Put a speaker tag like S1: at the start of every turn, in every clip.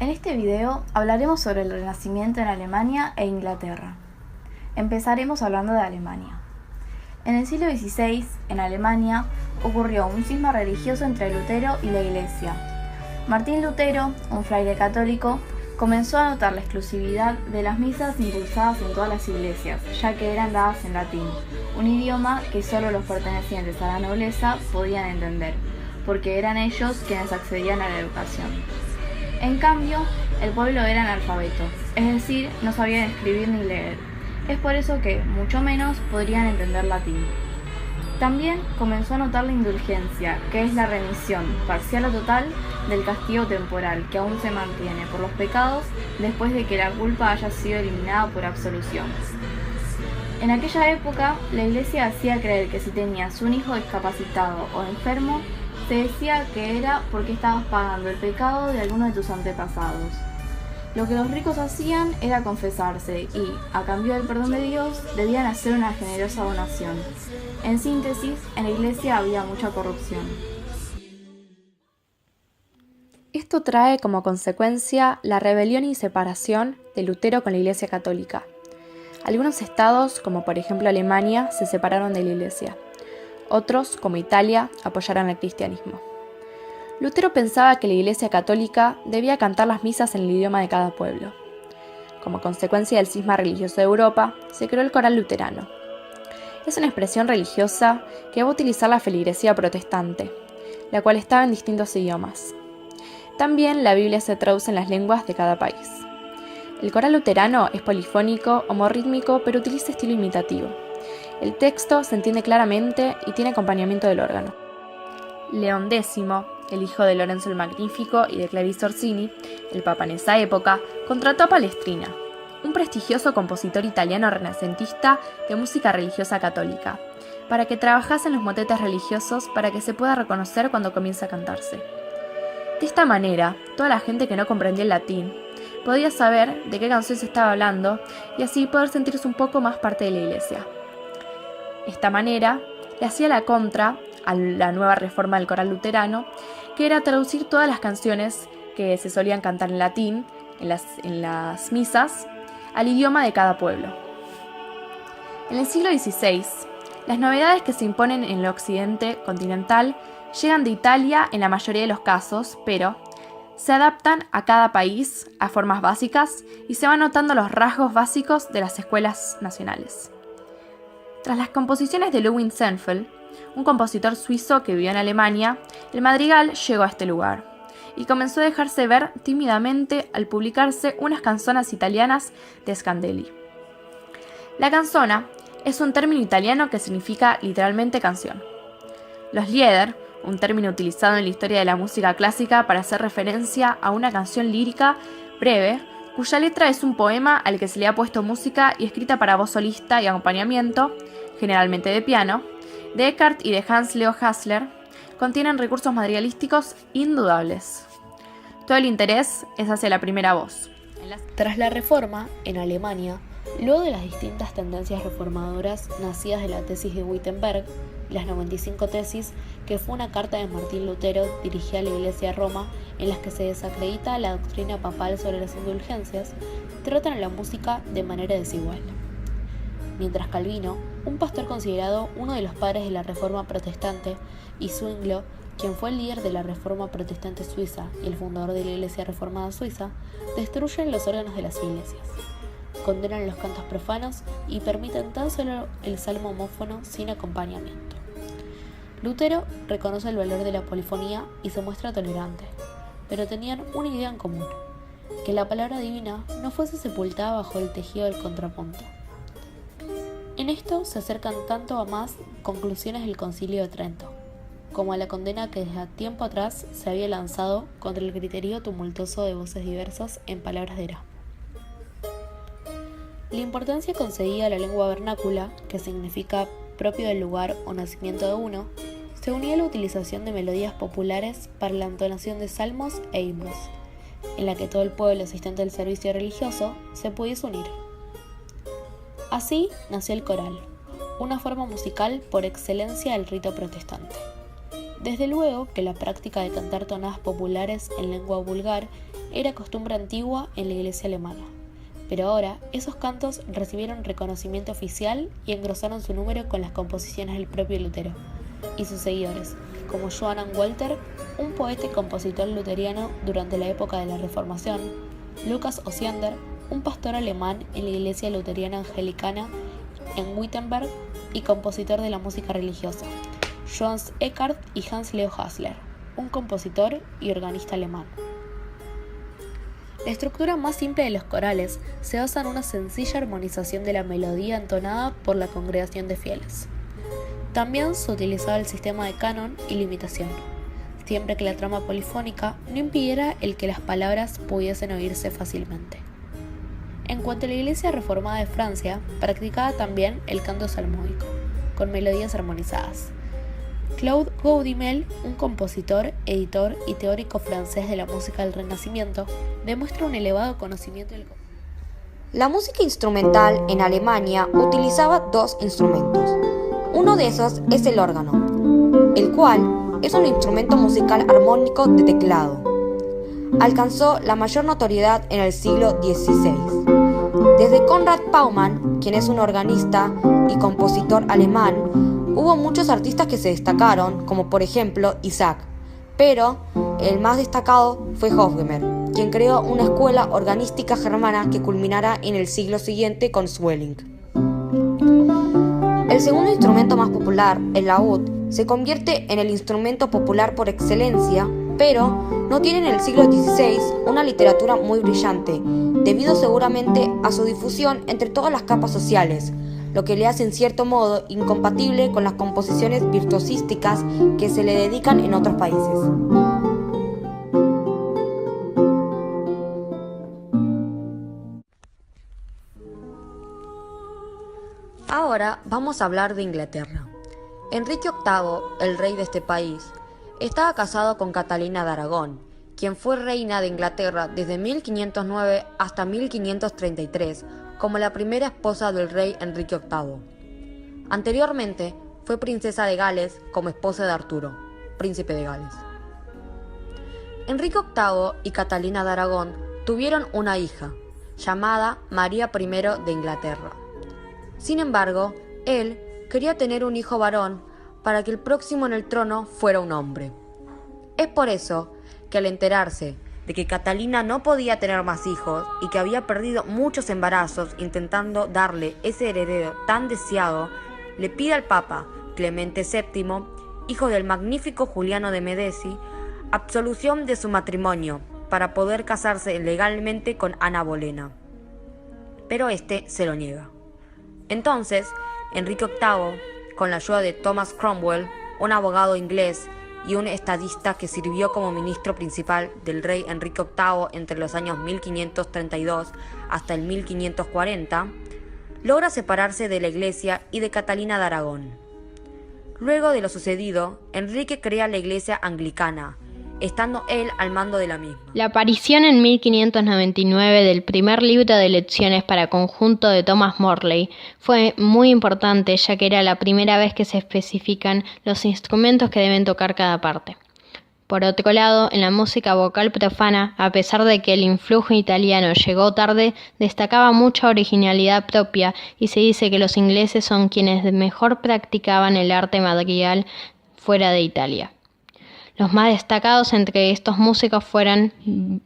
S1: En este video hablaremos sobre el Renacimiento en Alemania e Inglaterra. Empezaremos hablando de Alemania. En el siglo XVI, en Alemania, ocurrió un cisma religioso entre Lutero y la Iglesia. Martín Lutero, un fraile católico, comenzó a notar la exclusividad de las misas impulsadas en todas las iglesias, ya que eran dadas en latín, un idioma que solo los pertenecientes a la nobleza podían entender, porque eran ellos quienes accedían a la educación. En cambio, el pueblo era analfabeto, es decir, no sabían escribir ni leer. Es por eso que, mucho menos, podrían entender latín. También comenzó a notar la indulgencia, que es la remisión, parcial o total, del castigo temporal, que aún se mantiene por los pecados después de que la culpa haya sido eliminada por absolución. En aquella época, la Iglesia hacía creer que si tenías un hijo discapacitado o enfermo, se decía que era porque estabas pagando el pecado de alguno de tus antepasados. Lo que los ricos hacían era confesarse y, a cambio del perdón de Dios, debían hacer una generosa donación. En síntesis, en la Iglesia había mucha corrupción.
S2: Esto trae como consecuencia la rebelión y separación de Lutero con la Iglesia Católica. Algunos estados, como por ejemplo Alemania, se separaron de la Iglesia. Otros, como Italia, apoyaron el cristianismo. Lutero pensaba que la Iglesia Católica debía cantar las misas en el idioma de cada pueblo. Como consecuencia del cisma religioso de Europa, se creó el coral luterano. Es una expresión religiosa que va a utilizar la feligresía protestante, la cual estaba en distintos idiomas. También la Biblia se traduce en las lenguas de cada país. El coral luterano es polifónico, homorrítmico, pero utiliza estilo imitativo. El texto se entiende claramente y tiene acompañamiento del órgano. León X, el hijo de Lorenzo el Magnífico y de Clarice Orsini, el papa en esa época, contrató a Palestrina, un prestigioso compositor italiano renacentista de música religiosa católica, para que trabajase en los motetes religiosos para que se pueda reconocer cuando comience a cantarse. De esta manera, toda la gente que no comprendía el latín podía saber de qué canción se estaba hablando y así poder sentirse un poco más parte de la iglesia. De esta manera, le hacía la contra a la nueva reforma del coral luterano, que era traducir todas las canciones que se solían cantar en latín, en las misas, al idioma de cada pueblo. En el siglo XVI, las novedades que se imponen en el occidente continental llegan de Italia en la mayoría de los casos, pero se adaptan a cada país a formas básicas y se van notando los rasgos básicos de las escuelas nacionales. Tras las composiciones de Ludwig Senfeld, un compositor suizo que vivió en Alemania, el madrigal llegó a este lugar y comenzó a dejarse ver tímidamente al publicarse unas canzonas italianas de Scandelli. La canzona es un término italiano que significa literalmente canción. Los Lieder, un término utilizado en la historia de la música clásica para hacer referencia a una canción lírica breve, cuya letra es un poema al que se le ha puesto música y escrita para voz solista y acompañamiento, generalmente de piano, de Eckart y de Hans Leo Hassler, contienen recursos madrigalísticos indudables. Todo el interés es hacia la primera voz.
S3: Tras la reforma, en Alemania, luego de las distintas tendencias reformadoras nacidas de la tesis de Wittenberg, las 95 tesis, que fue una carta de Martín Lutero dirigida a la Iglesia de Roma, en las que se desacredita la doctrina papal sobre las indulgencias, tratan la música de manera desigual. Mientras Calvino, un pastor considerado uno de los padres de la Reforma Protestante, y Zwinglio, quien fue el líder de la Reforma Protestante suiza y el fundador de la Iglesia Reformada Suiza, destruyen los órganos de las iglesias, condenan los cantos profanos y permiten tan solo el salmo homófono sin acompañamiento. Lutero reconoce el valor de la polifonía y se muestra tolerante, pero tenían una idea en común: que la palabra divina no fuese sepultada bajo el tejido del contrapunto. En esto se acercan tanto a más conclusiones del Concilio de Trento, como a la condena que desde tiempo atrás se había lanzado contra el criterio tumultuoso de voces diversas en palabras de Erasmo. La importancia concedida a la lengua vernácula, que significa propio del lugar o nacimiento de uno, se unía a la utilización de melodías populares para la entonación de salmos e himnos, en la que todo el pueblo asistente al servicio religioso se pudiese unir. Así nació el coral, una forma musical por excelencia del rito protestante. Desde luego que la práctica de cantar tonadas populares en lengua vulgar era costumbre antigua en la iglesia alemana. Pero ahora, esos cantos recibieron reconocimiento oficial y engrosaron su número con las composiciones del propio Lutero y sus seguidores, como Johann Walter, un poeta y compositor luteriano durante la época de la Reformación, Lucas Osiander, un pastor alemán en la iglesia luteriana anglicana en Wittenberg y compositor de la música religiosa, Johannes Eckart y Hans Leo Hasler, un compositor y organista alemán. La estructura más simple de los corales se basa en una sencilla armonización de la melodía entonada por la congregación de fieles. También se utilizaba el sistema de canon y limitación, siempre que la trama polifónica no impidiera el que las palabras pudiesen oírse fácilmente. En cuanto a la Iglesia Reformada de Francia, practicaba también el canto salmódico, con melodías armonizadas. Claude Gaudimel, un compositor, editor y teórico francés de la música del Renacimiento, demuestra un elevado conocimiento del
S4: La música instrumental en Alemania utilizaba dos instrumentos. Uno de esos es el órgano, el cual es un instrumento musical armónico de teclado. Alcanzó la mayor notoriedad en el siglo XVI. Desde Konrad Paumann, quien es un organista y compositor alemán, hubo muchos artistas que se destacaron, como por ejemplo Isaac, pero el más destacado fue Hofgemer, quien creó una escuela organística germana que culminará en el siglo siguiente con Sweelinck. El segundo instrumento más popular, el laúd, se convierte en el instrumento popular por excelencia, pero no tiene en el siglo XVI una literatura muy brillante, debido seguramente a su difusión entre todas las capas sociales, lo que le hace en cierto modo incompatible con las composiciones virtuosísticas que se le dedican en otros países. Ahora vamos a hablar de Inglaterra. Enrique VIII, el rey de este país, estaba casado con Catalina de Aragón, quien fue reina de Inglaterra desde 1509 hasta 1533, como la primera esposa del rey Enrique VIII. Anteriormente fue princesa de Gales como esposa de Arturo, príncipe de Gales. Enrique VIII y Catalina de Aragón tuvieron una hija, llamada María I de Inglaterra. Sin embargo, él quería tener un hijo varón para que el próximo en el trono fuera un hombre. Es por eso que al enterarse de que Catalina no podía tener más hijos y que había perdido muchos embarazos intentando darle ese heredero tan deseado, le pide al Papa Clemente VII, hijo del magnífico Juliano de Medici, absolución de su matrimonio para poder casarse legalmente con Ana Bolena. Pero este se lo niega. Entonces, Enrique VIII, con la ayuda de Thomas Cromwell, un abogado inglés y un estadista que sirvió como ministro principal del rey Enrique VIII entre los años 1532 hasta el 1540, logra separarse de la Iglesia y de Catalina de Aragón. Luego de lo sucedido, Enrique crea la Iglesia anglicana, estando él al mando de la misma.
S5: La aparición en 1599 del primer libro de lecciones para conjunto de Thomas Morley fue muy importante, ya que era la primera vez que se especifican los instrumentos que deben tocar cada parte. Por otro lado, en la música vocal profana, a pesar de que el influjo italiano llegó tarde, destacaba mucha originalidad propia y se dice que los ingleses son quienes mejor practicaban el arte madrigal fuera de Italia. Los más destacados entre estos músicos fueron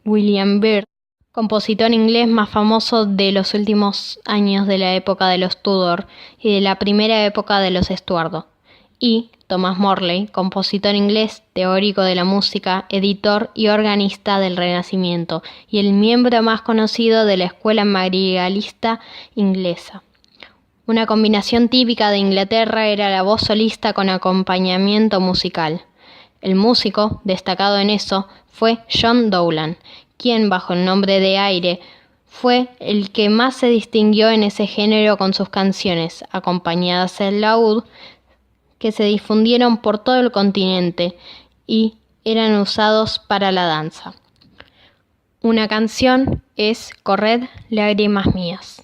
S5: William Byrd, compositor inglés más famoso de los últimos años de la época de los Tudor y de la primera época de los Estuardo, y Thomas Morley, compositor inglés, teórico de la música, editor y organista del Renacimiento, y el miembro más conocido de la escuela madrigalista inglesa. Una combinación típica de Inglaterra era la voz solista con acompañamiento musical. El músico, destacado en eso, fue John Dowland, quien, bajo el nombre de Aire, fue el que más se distinguió en ese género con sus canciones, acompañadas del laúd, que se difundieron por todo el continente y eran usados para la danza. Una canción es Corred lágrimas mías.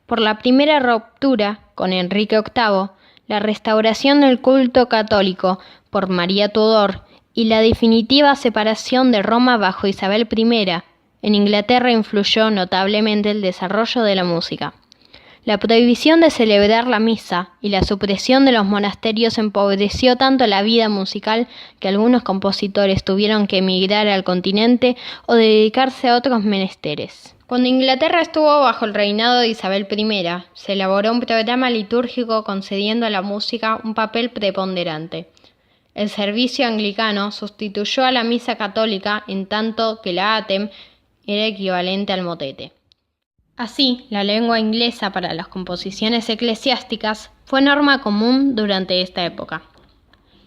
S5: Por la primera ruptura con Enrique VIII, la restauración del culto católico por María Tudor y la definitiva separación de Roma bajo Isabel I, en Inglaterra influyó notablemente el desarrollo de la música. La prohibición de celebrar la misa y la supresión de los monasterios empobreció tanto la vida musical que algunos compositores tuvieron que emigrar al continente o dedicarse a otros menesteres. Cuando Inglaterra estuvo bajo el reinado de Isabel I, se elaboró un programa litúrgico concediendo a la música un papel preponderante. El servicio anglicano sustituyó a la misa católica en tanto que la Atem era equivalente al motete. Así, la lengua inglesa para las composiciones eclesiásticas fue norma común durante esta época.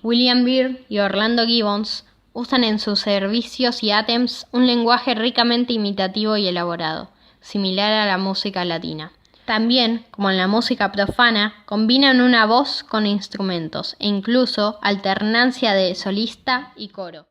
S5: William Byrd y Orlando Gibbons usan en sus servicios y átems un lenguaje ricamente imitativo y elaborado, similar a la música latina. También, como en la música profana, combinan una voz con instrumentos e incluso alternancia de solista y coro.